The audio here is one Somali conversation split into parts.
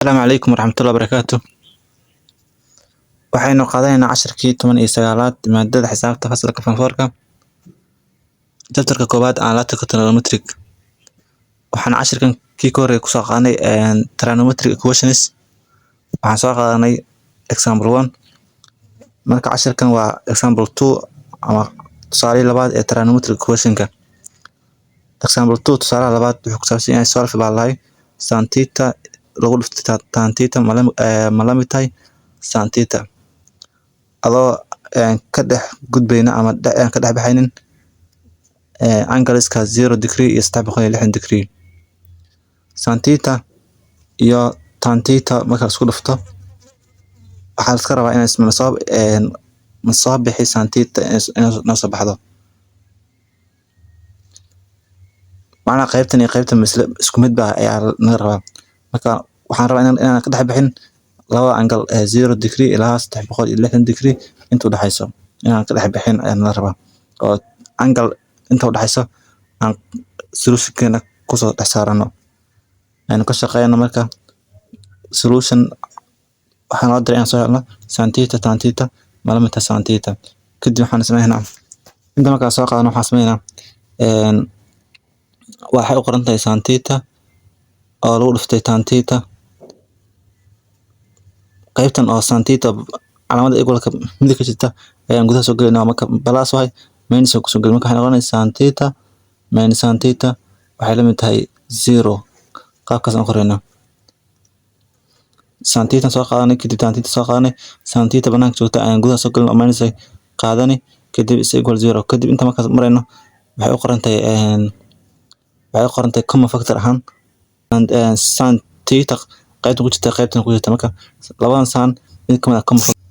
السلام عليكم ورحمة الله وبركاته. waxaynu qaadanaynaa casharkii 19aad maadada xisaabta fasalka fanfoorka chapterka koowaad analytical trigonometric. waxaan casharkan kii ka horreeyay kusoo qaadanay trigonometric equations. waxaan soo qaadanay example 1. marka casharkan waa example 2 ama tusaale labaad ee trigonometric equationka. example 2 tusaale labaad wuxuu ku saabsan yahay solve baa lahay sin theta lagu dhiftay tan theta ma la mid tahay sin theta adoo ka dhex gudbayna ama ka dhex baxaynin angleska 0 degree iyo 360 degree. sin theta iyo tan theta marka isku dhufto waxaa la iska rabaa inay soo bixi sin theta inay soo baxdo. macnaha qaybtan iyo qaybtan isku mid baa ayaa naga rabaa. marka waxaan rabaa inaan ka dhex bixin laba angle 0 degree ilaa 360 degree inta u dhaxayso inaan ka dhex bixin ayaan naga rabaa. oo angle inta u dhaxayso aan solutionkeena ku soo dhex saarano. aynu ka shaqeeyno marka solution waxaan loo diray inaan soo helno sin theta tan theta ma la mid tahay sin theta. kadib waxaan sameeynaa inta markaa soo qaadano waxaan sameeynaa waxay u qoran tahay sin theta oo lagu dhiftay tan theta. qaybtan oo sin theta calaamada equalka mid ka jirta ayaan gudaha soo gelinaa marka plus wahay minus ku soo gelin marka waxay noqonaysaa sin theta minus sin theta waxay la mid tahay 0. qaabkaas aan qoraynaa sin theta soo qaadanay kadib tan theta soo qaadanay sin theta banaanka joogta ayaan gudaha soo gelin oo minus ay qaadanay kadib is equal 0. kadib inta markaas marayno waxay u qoran tahay common factor ahaan sin theta qaybtan ku jirta qaybtan ku jirta marka labadan sin mid kamid ah common factor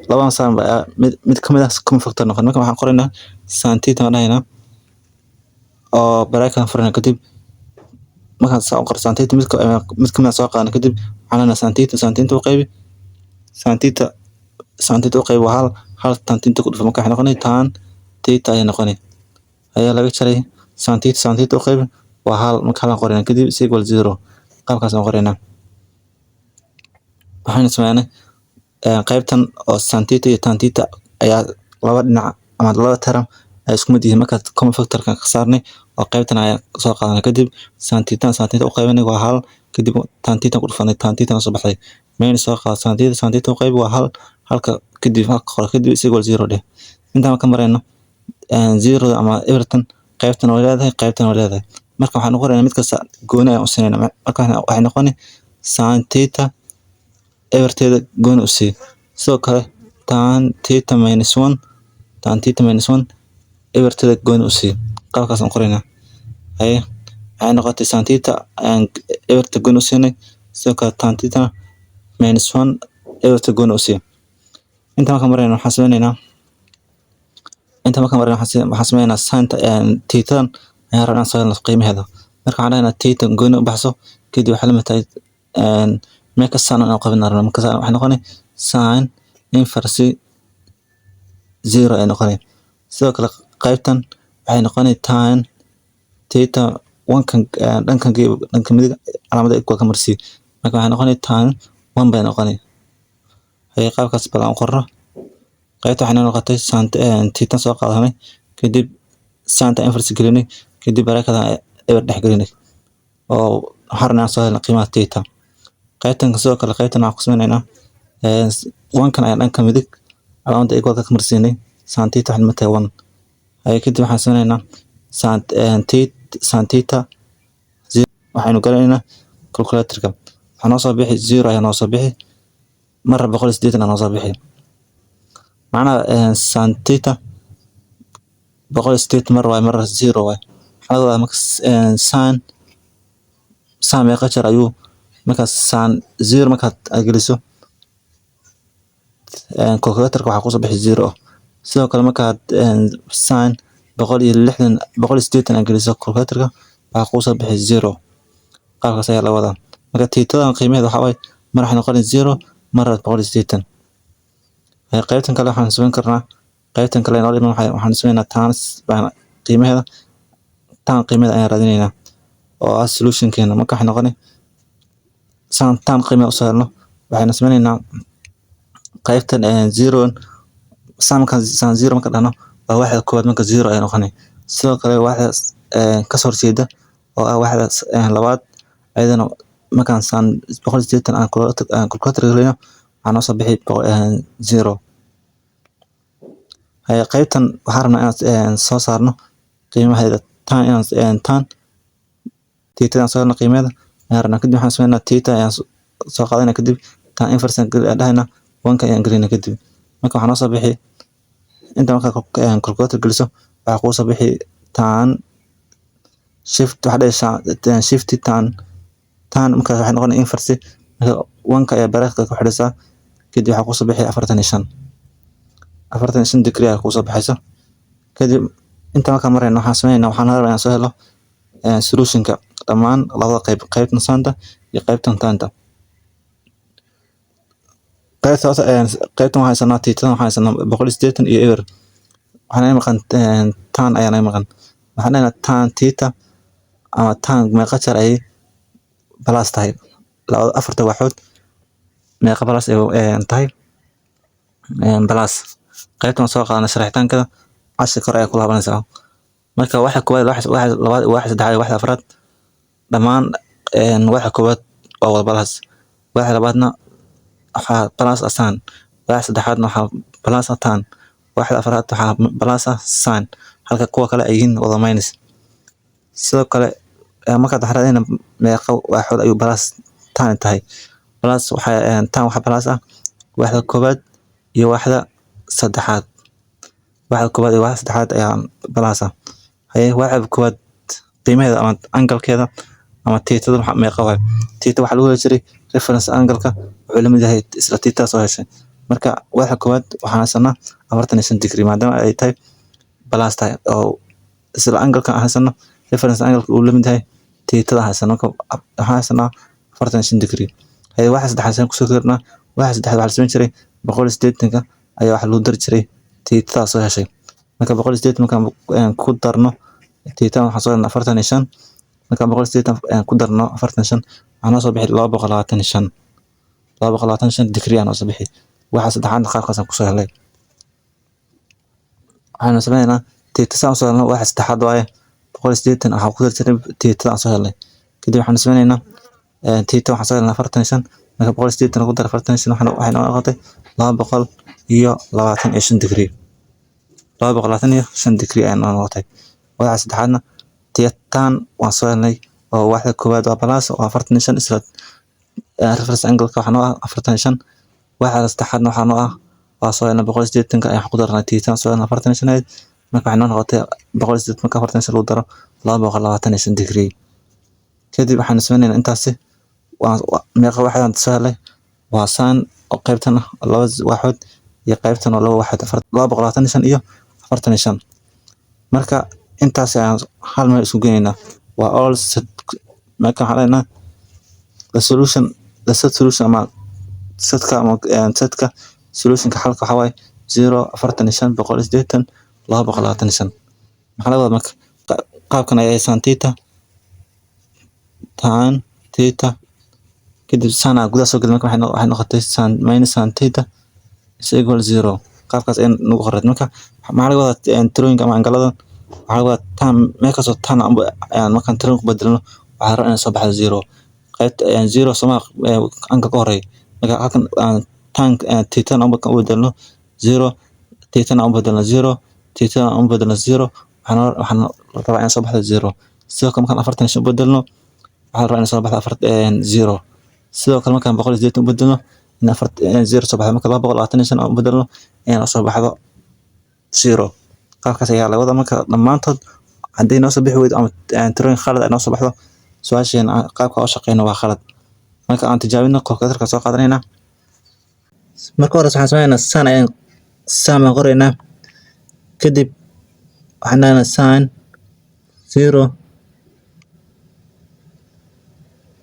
labadan sin mid kamid ah common factor noqon marka waxaan qoraynaa sin theta ma dhahaynaa oo baraakan furana kadib markaan soo qor sin theta mid kamid ah soo qaadanay kadib waxaan leenahay sin theta u qaybi sin theta u qaybi waa hal tan theta ku dhufo marka waxay noqonay tan theta ay noqonay ayaa laga jaray sin theta u qaybi waa hal marka halan qoraynaa kadib is equal 0. qaabkaas aan qoraynaa waxaan sameeynay qaybtan oo sin theta iyo tan theta ayaa laba dhinac ama laba term ay isku mid yihiin marka common factor-kan ka saarnay oo qaybtan ayaa soo qaadanay kadib sin theta u qaybinay waa hal kadib tan theta ku dhufanay tan theta soo baxday minus soo qaad sin theta u qaybi waa hal halka kadib qor kadib is equal 0 dheh. intaan ka marayno 0 ama everton qaybtan oo leedahay qaybtan oo leedahay marka waxaan qoraynaa mid kasta gooni ayaan u siinayna marka waxay noqonay sin theta everteeda gooni u sii sidoo kale tan theta minus 1 everteeda gooni u sii qaabkaas aan qoraynaa. waxay noqotay sin theta everteeda gooni u siinay sidoo kale tan theta minus 1 everteeda gooni u sii. inta markaan marayno waxaan sameeynaa sin theta ayaan rabnaa soo helno qiimaheeda marka waxaan leenahay theta gooni u baxso kadib waxay la mid tahay meeqa sin aan qabin rabno marka waxay noqonay sin inverse 0 ay noqonay. sidoo kale qaybtan waxay noqonay tan theta dhanka midig calaamada equal ka marsi marka waxay noqonay tan 1 bay noqonay. qaabkaas bal aan qorno qaybta waxay noqotay sin theta soo qaadanay kadib sin inverse gelinay kadib barakada eber dhex gelinay oo harna soo helna qiimaha theta. qaybtan sidoo kale qaybtan waxaan ku sameynaynaa 1kan ayaa dhanka midig calaamada equal ka marsiinay sin theta waxay matay 1 kadib waxaan sameynaynaa sin theta waxaynu galinaynaa calculator-ka waxaa noo soo bixi 0 ayaa noo soo bixi marra 180 noo soo bixi macnaha sin theta 180 marra 0 waay waxaa laga marka sin meeqa jeer ayuu marka sin 0 markaad geliso calculator-ka waxaa kusoo bixi 0. sidoo kale markaad sin 180 aad geliso calculator-ka waxaa kusoo bixi 0. qaabkaas ayaa la wadaa marka theta-dan qiimaheeda waxaa waaye mar waxay noqonay 0 marra 180. qaybtan kale waxaan sameyn karnaa qaybtan kale inoo dhiman waxaan sameynaa tan qiimaheeda ayaan raadinaynaa oo ah solutionkeena marka waxay noqonay سان قيمة وصلنا وحنا سمينا قيبتن زيرو سان كان سان زيرو مكان أنا واحد كود مكان زيرو أنا خني سو كلا واحد كسر سيدة أو واحد لواد أيضا مكان سان بقول زيتن أنا كل رجلنا أنا صبحي زيرو هي قيبتن وحرنا أنا صارنا قيمة هذا تان تان تيتا صارنا قيمة هرنا كده حسبنا تيتا soo qaadana kadib tan inverse dhahayna 1ka ayaan gelina kadib marka waxaan soo bixi inta marka calculator geliso waxa ku soo bixi tan shift waxa dhashaa shift tan marka waxay noqonaysaa inverse 1ka ayaa baraaqda ku xidhaysa kadib waxa ku soo bixi 45 degree ayaa ku soo baxaysa kadib inta marka marayna waxaan sameeynaa waxaan rabaa inaan soo helo solutionka dhammaan labada qaybta saanta iyo qaybtan taanta qaybtan waxay sanaa tiitan waxay sanaa 180 iyo ever waxaan maqan tan ayaan maqan waxaan leeyahay tan tiita ama tan meeqa jar ay balas tahay labada afarta waxood meeqa balas ay tahay balas qaybtan soo qaadana sharaxitaankada cashir kor ay ku laabanaysaa marka waxa koowaad waxa labaad waxa saddexaad waxa afraad dhamaan waxa koowaad waa wada balas waxa labaadna waxa balas asaan waxa saddexaadna waxa balas ataan waxa afraad waxa balas asaan halka kuwa kale ay yihiin wada minus sidoo kale marka dhaxradayna meeqa waxood ayuu balas taan tahay balas waxa taan waxa balas ah waxa koowaad iyo waxa saddexaad waxa koowaad iyo waxa saddexaad ayaa balas ah hay waxa koowaad qiimaheeda ama angle-keeda ama tiitada waxa meeqa waa tiita waxa lagu heli jiray reference angle-ka wuxuu la mid yahay isla tiita soo heshay marka waxa koowaad waxaan sanaa 45 degree maadaama ay tahay balas tahay oo isla angle-ka aan sanaa reference angle-ka uu la mid yahay tiitada hasan waxaan sanaa 45 degree hay waxa saddexaad ku soo kordhna waxa saddexaad waxa la sameyn jiray 180ka ayaa waxa lagu dar jiray tiitada soo heshay marka 180 markaan ku darno tiitada waxa soo 45 marka 180 ku darno 45 waxaan soo bixi 225 degree aan soo bixi waxa saddexaad qaabkaas ku soo helay waxaan sameeynaa tiitada soo helno waxa saddexaad waaye 180 waxa ku dar jiray tiitada soo helay kadib waxaan sameeynaa tiitada waxa soo helnaa 45 marka 180 ku dar 45 waxay noqotay 225 degree 225 degree ayaan noqotay waxa saddexaadna tiitan waan soo helnay oo waxa koowaad waa balas oo 45 isla reference angle-ka waxa noo ah 45 waxa saddexaadna waxa noo ah waa soo helnay 180 ayaan ku darnay tiitan soo helnay 45 marka waxay noqotay 180 marka 45 lagu daro 225 degree kadib waxaan sameeynaa intaasi waa meeqa waxaan soo helay waa saan oo qaybtan laba waxood iyo qaybtan oo laba waxood 225 iyo 45 marka intaas ayaan hal meel isku geenaynaa waa all set marka waxaan leenahay the set solution ama setka solutionka xalka waxa waaye 0 45 180 225 maxaa laga wadaa marka qaabkan ayay san theta tan theta kadib sana gudaha soo gelin marka waxay noqotay san minus san theta is equal 0 qaabkaas ay nagu qoran marka maxaa laga wadaa tirooyinka ama angalada waxa laga wadaa tan meeqa soo tan aan markaan tiroon ku bedelno waxa rabaa inay soo baxdo 0 qaybta 0 soma anka ka horeey marka halkan tan theta aan u bedelno 0 theta aan u bedelno 0 theta aan u bedelno 0 waxaan rabaa inay soo baxdo 0 sidoo kale markaan 45 u bedelno waxaan rabaa inay soo baxdo 0 sidoo kale markaan 180 u bedelno in 0 soo baxdo marka 225 aan u bedelno inay soo baxdo 0 qaabkaas ayaa laga wadaa marka dhammaantood haddii noo soo bixi weydo ama tirooyin khalad ay noo soo baxdo su'aasheen qaabka oo shaqeyna waa khalad marka aan tijaabino calculator-ka soo qaadanayna marka hore waxaan sameeynaa saan baan qoraynaa kadib waxaan leeyahay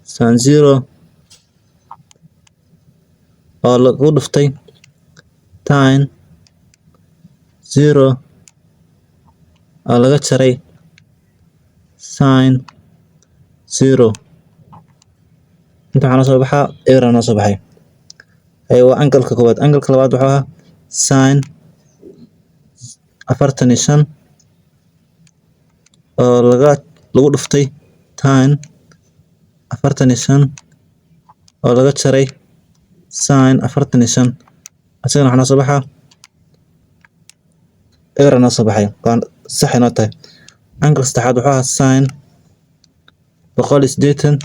sin 0 oo lagu dhuftay tan 0 oo laga jaray sin 0 inta waxaa noo soo baxaa eber noo soo baxay. Waa angalka koowaad. Angalka labaad wuxuu ahaa sin 45 oo lagu dhuftay tan 45 oo laga jaray sin 45. asagana waxaa noo soo baxaa eber noo soo baxay. sax inoo tahay. angalka saddexaad wuxuu ahaa sin 180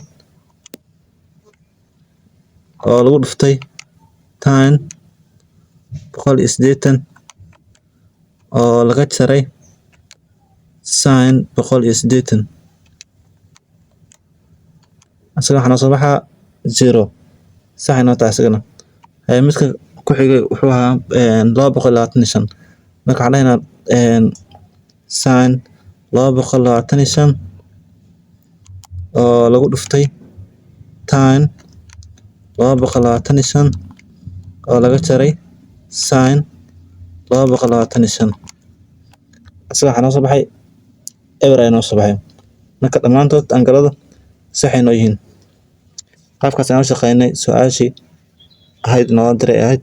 oo lagu dhuftay tan 180 oo laga jaray sin 180. asagana waxaa noo soo baxaa 0. sax inoo tahay asagana. midka ku xigay wuxuu ahaa 225. marka waxaan dhahaynaa sin 225 oo lagu dhuftay tan 225 oo laga jaray sin 225. asaga waxaa noo soo baxay eber ayaa noo soo baxay. marka dhammaantood angalada sax ay noo yihiin. qaabkaas ayaan u shaqeynay. su-aashii ahayd noo diray ahayd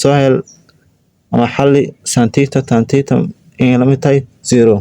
soo hel ama xalli sin theta tan theta inay la mid tahay 0.